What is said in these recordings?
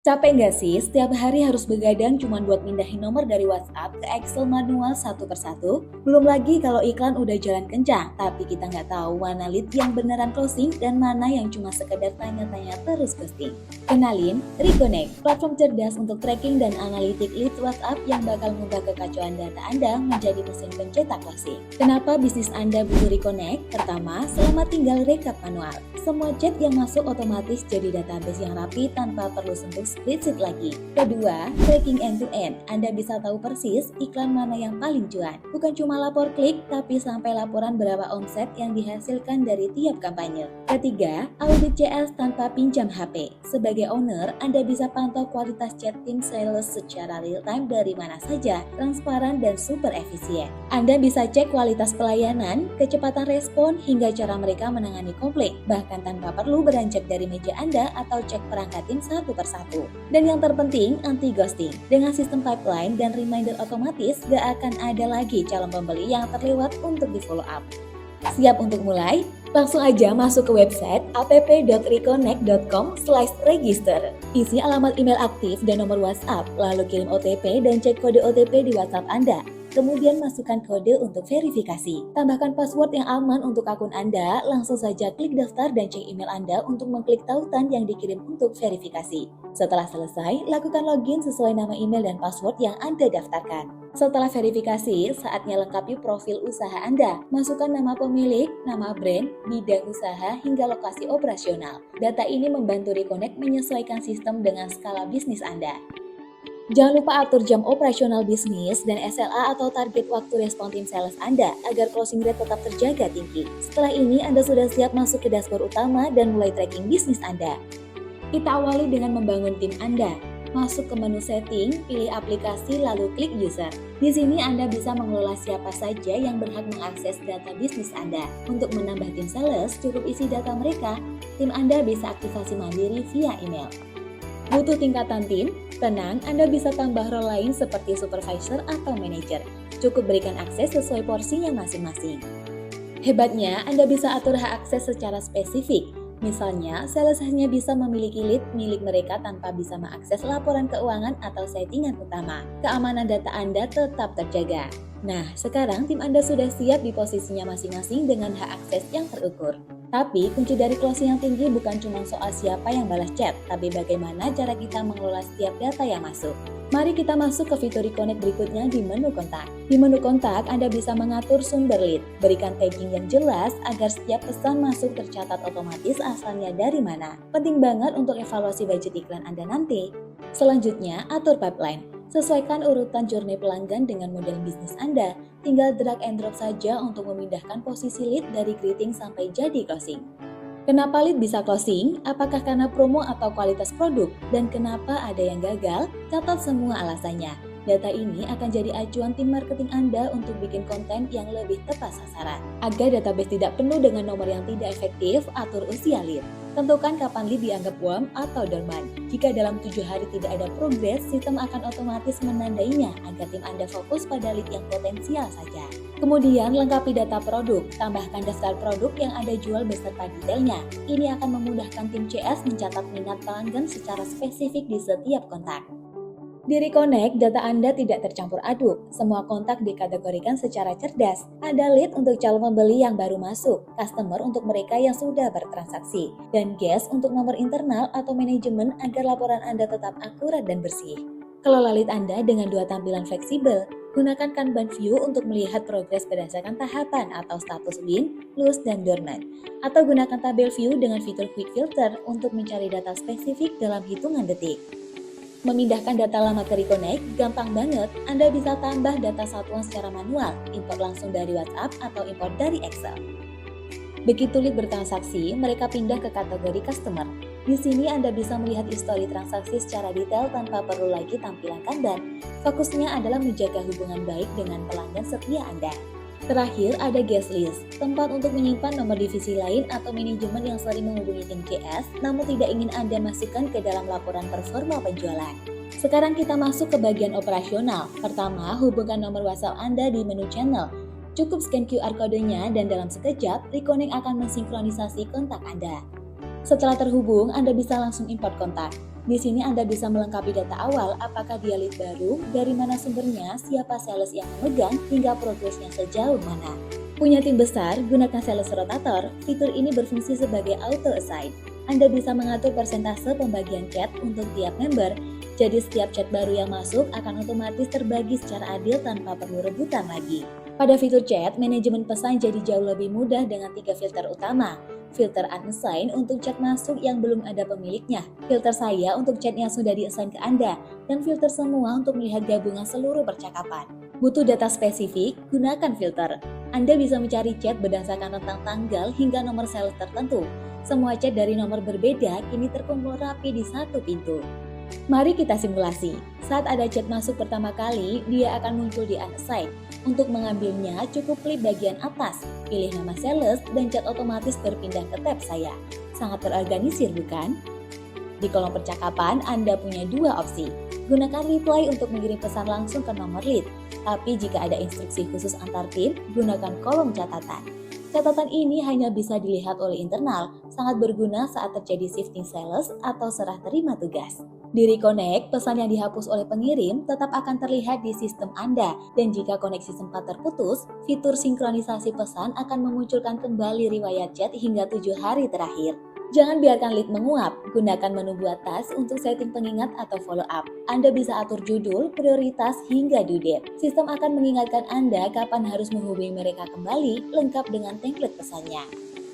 Capek nggak sih setiap hari harus begadang cuma buat mindahin nomor dari WhatsApp ke Excel manual satu persatu? Belum lagi kalau iklan udah jalan kencang, tapi kita nggak tahu mana lead yang beneran closing dan mana yang cuma sekedar tanya-tanya terus ghosting. Kenalin, Reconnect, platform cerdas untuk tracking dan analitik lead WhatsApp yang bakal mengubah kekacauan data Anda menjadi mesin pencetak closing. Kenapa bisnis Anda butuh Reconnect? Pertama, selama tinggal rekap manual. Semua chat yang masuk otomatis jadi database yang rapi tanpa perlu sentuh spreadsheet lagi. Kedua, tracking end-to-end. Anda bisa tahu persis iklan mana yang paling cuan. Bukan cuma lapor klik, tapi sampai laporan berapa omset yang dihasilkan dari tiap kampanye. Ketiga, audit CS tanpa pinjam HP. Sebagai owner, Anda bisa pantau kualitas chat tim sales secara real-time dari mana saja, transparan dan super efisien. Anda bisa cek kualitas pelayanan, kecepatan respon, hingga cara mereka menangani komplain, bahkan tanpa perlu beranjak dari meja Anda atau cek perangkat tim satu persatu. Dan yang terpenting, anti ghosting. Dengan sistem pipeline dan reminder otomatis, gak akan ada lagi calon pembeli yang terlewat untuk di follow up. Siap untuk mulai? Langsung aja masuk ke website app.reconnect.com/register. Isi alamat email aktif dan nomor WhatsApp, lalu kirim OTP dan cek kode OTP di WhatsApp Anda. Kemudian masukkan kode untuk verifikasi. Tambahkan password yang aman untuk akun Anda, langsung saja klik daftar dan cek email Anda untuk mengklik tautan yang dikirim untuk verifikasi. Setelah selesai, lakukan login sesuai nama email dan password yang Anda daftarkan. Setelah verifikasi, saatnya lengkapi profil usaha Anda. Masukkan nama pemilik, nama brand, bidang usaha, hingga lokasi operasional. Data ini membantu Reconnect menyesuaikan sistem dengan skala bisnis Anda. Jangan lupa atur jam operasional bisnis dan SLA atau target waktu respon tim sales Anda agar closing rate tetap terjaga tinggi. Setelah ini, Anda sudah siap masuk ke dashboard utama dan mulai tracking bisnis Anda. Kita awali dengan membangun tim Anda. Masuk ke menu setting, pilih aplikasi lalu klik user. Di sini Anda bisa mengelola siapa saja yang berhak mengakses data bisnis Anda. Untuk menambah tim sales, cukup isi data mereka. Tim Anda bisa aktivasi mandiri via email. Butuh tingkatan tim? Tenang, Anda bisa tambah role lain seperti supervisor atau manager. Cukup berikan akses sesuai porsinya masing-masing. Hebatnya, Anda bisa atur hak akses secara spesifik. Misalnya, sales hanya bisa memiliki lead milik mereka tanpa bisa mengakses laporan keuangan atau settingan utama. Keamanan data Anda tetap terjaga. Nah, sekarang tim Anda sudah siap di posisinya masing-masing dengan hak akses yang terukur. Tapi, kunci dari closing yang tinggi bukan cuma soal siapa yang balas chat, tapi bagaimana cara kita mengelola setiap data yang masuk. Mari kita masuk ke fitur Reconnect berikutnya di menu kontak. Di menu kontak, Anda bisa mengatur sumber lead. Berikan tagging yang jelas agar setiap pesan masuk tercatat otomatis asalnya dari mana. Penting banget untuk evaluasi budget iklan Anda nanti. Selanjutnya, atur pipeline. Sesuaikan urutan journey pelanggan dengan model bisnis Anda. Tinggal drag and drop saja untuk memindahkan posisi lead dari greeting sampai jadi closing. Kenapa lead bisa closing? Apakah karena promo atau kualitas produk? Dan kenapa ada yang gagal? Catat semua alasannya. Data ini akan jadi acuan tim marketing Anda untuk bikin konten yang lebih tepat sasaran. Agar database tidak penuh dengan nomor yang tidak efektif, atur usia lead. Tentukan kapan lead dianggap warm atau dormant. Jika dalam 7 hari tidak ada progres, sistem akan otomatis menandainya agar tim Anda fokus pada lead yang potensial saja. Kemudian, lengkapi data produk. Tambahkan daftar produk yang Anda jual beserta detailnya. Ini akan memudahkan tim CS mencatat minat pelanggan secara spesifik di setiap kontak. Di Reconnect, data Anda tidak tercampur aduk. Semua kontak dikategorikan secara cerdas. Ada lead untuk calon pembeli yang baru masuk, customer untuk mereka yang sudah bertransaksi, dan guest untuk nomor internal atau manajemen agar laporan Anda tetap akurat dan bersih. Kelola lead Anda dengan 2 tampilan fleksibel. Gunakan Kanban View untuk melihat progres berdasarkan tahapan atau status win, lose, dan dormant. Atau gunakan tabel view dengan fitur Quick Filter untuk mencari data spesifik dalam hitungan detik. Memindahkan data lama ke Reconnect gampang banget. Anda bisa tambah data satuan secara manual, import langsung dari WhatsApp atau import dari Excel. Begitu lead bertransaksi, mereka pindah ke kategori customer. Di sini Anda bisa melihat histori transaksi secara detail tanpa perlu lagi tampilan Kanban. Fokusnya adalah menjaga hubungan baik dengan pelanggan setia Anda. Terakhir, ada guest list, tempat untuk menyimpan nomor divisi lain atau manajemen yang sering menghubungi tim CS, namun tidak ingin Anda masukkan ke dalam laporan performa penjualan. Sekarang kita masuk ke bagian operasional. Pertama, hubungkan nomor WhatsApp Anda di menu channel. Cukup scan QR kodenya dan dalam sekejap, Reconnect akan mensinkronisasi kontak Anda. Setelah terhubung, Anda bisa langsung import kontak. Di sini Anda bisa melengkapi data awal, apakah dia lead baru, dari mana sumbernya, siapa sales yang memegang, hingga progresnya sejauh mana. Punya tim besar, gunakan sales rotator. Fitur ini berfungsi sebagai auto assign. Anda bisa mengatur persentase pembagian chat untuk tiap member, jadi setiap chat baru yang masuk akan otomatis terbagi secara adil tanpa perlu rebutan lagi. Pada fitur chat, manajemen pesan jadi jauh lebih mudah dengan 3 filter utama. Filter unassign untuk chat masuk yang belum ada pemiliknya, filter saya untuk chat yang sudah di-assign ke Anda, dan filter semua untuk melihat gabungan seluruh percakapan. Butuh data spesifik? Gunakan filter. Anda bisa mencari chat berdasarkan rentang tanggal hingga nomor sales tertentu. Semua chat dari nomor berbeda kini terkumpul rapi di satu pintu. Mari kita simulasi. Saat ada chat masuk pertama kali, dia akan muncul di unassign. Untuk mengambilnya, cukup klik bagian atas, pilih nama sales, dan chat otomatis berpindah ke tab saya. Sangat terorganisir, bukan? Di kolom percakapan, Anda punya 2 opsi. Gunakan reply untuk mengirim pesan langsung ke nomor lead. Tapi jika ada instruksi khusus antar tim, gunakan kolom catatan. Catatan ini hanya bisa dilihat oleh internal, sangat berguna saat terjadi shifting sales atau serah terima tugas. Di Reconnect, pesan yang dihapus oleh pengirim tetap akan terlihat di sistem Anda, dan jika koneksi sempat terputus, fitur sinkronisasi pesan akan memunculkan kembali riwayat chat hingga 7 hari terakhir. Jangan biarkan lead menguap, gunakan menu buat task untuk setting pengingat atau follow up. Anda bisa atur judul, prioritas, hingga due date. Sistem akan mengingatkan Anda kapan harus menghubungi mereka kembali, lengkap dengan template pesannya.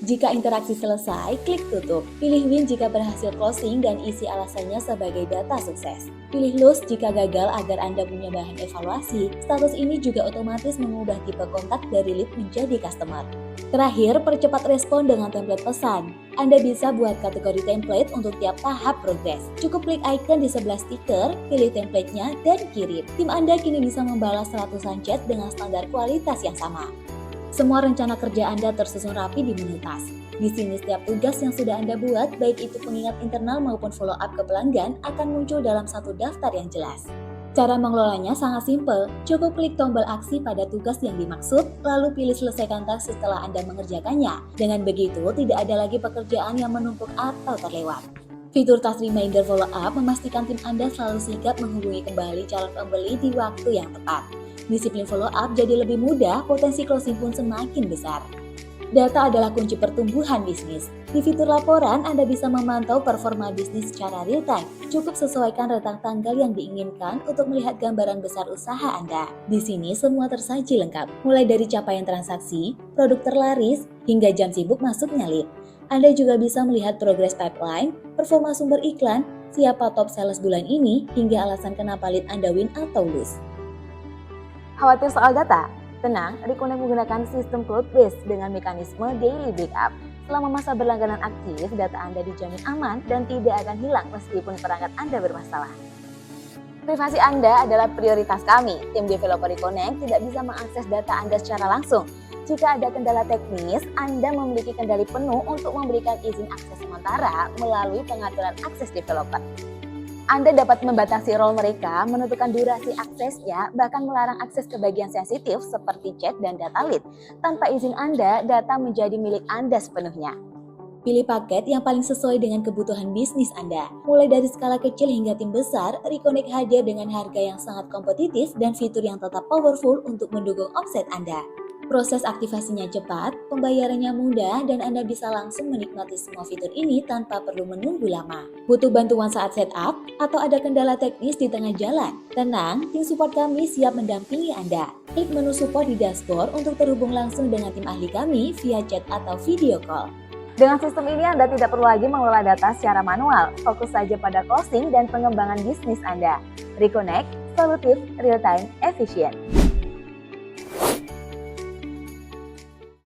Jika interaksi selesai, klik tutup. Pilih win jika berhasil closing dan isi alasannya sebagai data sukses. Pilih lose jika gagal agar Anda punya bahan evaluasi. Status ini juga otomatis mengubah tipe kontak dari lead menjadi customer. Terakhir, percepat respon dengan template pesan. Anda bisa buat kategori template untuk tiap tahap progres. Cukup klik icon di sebelah stiker, pilih templatenya, dan kirim. Tim Anda kini bisa membalas ratusan chat dengan standar kualitas yang sama. Semua rencana kerja Anda tersusun rapi di menu task. Di sini setiap tugas yang sudah Anda buat, baik itu pengingat internal maupun follow up ke pelanggan, akan muncul dalam satu daftar yang jelas. Cara mengelolanya sangat simpel, cukup klik tombol aksi pada tugas yang dimaksud, lalu pilih selesaikan task setelah Anda mengerjakannya. Dengan begitu, tidak ada lagi pekerjaan yang menumpuk atau terlewat. Fitur task reminder follow up memastikan tim Anda selalu sigap menghubungi kembali calon pembeli di waktu yang tepat. Disiplin follow up jadi lebih mudah, potensi closing pun semakin besar. Data adalah kunci pertumbuhan bisnis. Di fitur laporan, Anda bisa memantau performa bisnis secara real time. Cukup sesuaikan rentang tanggal yang diinginkan untuk melihat gambaran besar usaha Anda. Di sini semua tersaji lengkap, mulai dari capaian transaksi, produk terlaris, hingga jam sibuk masuknya lead. Anda juga bisa melihat progres pipeline, performa sumber iklan, siapa top sales bulan ini, hingga alasan kenapa lead Anda win atau lose. Khawatir soal data? Tenang, Reconnect menggunakan sistem cloud-based dengan mekanisme daily backup. Selama masa berlangganan aktif, data Anda dijamin aman dan tidak akan hilang meskipun perangkat Anda bermasalah. Privasi Anda adalah prioritas kami. Tim developer Reconnect tidak bisa mengakses data Anda secara langsung. Jika ada kendala teknis, Anda memiliki kendali penuh untuk memberikan izin akses sementara melalui pengaturan akses developer. Anda dapat membatasi role mereka, menentukan durasi aksesnya, bahkan melarang akses ke bagian sensitif seperti chat dan data lead. Tanpa izin Anda, data menjadi milik Anda sepenuhnya. Pilih paket yang paling sesuai dengan kebutuhan bisnis Anda. Mulai dari skala kecil hingga tim besar, Reconnect hadir dengan harga yang sangat kompetitif dan fitur yang tetap powerful untuk mendukung omset Anda. Proses aktivasinya cepat, pembayarannya mudah, dan Anda bisa langsung menikmati semua fitur ini tanpa perlu menunggu lama. Butuh bantuan saat setup atau ada kendala teknis di tengah jalan? Tenang, tim support kami siap mendampingi Anda. Klik menu support di dashboard untuk terhubung langsung dengan tim ahli kami via chat atau video call. Dengan sistem ini Anda tidak perlu lagi mengelola data secara manual, fokus saja pada closing dan pengembangan bisnis Anda. Reconnect, solutif, real-time, efisien.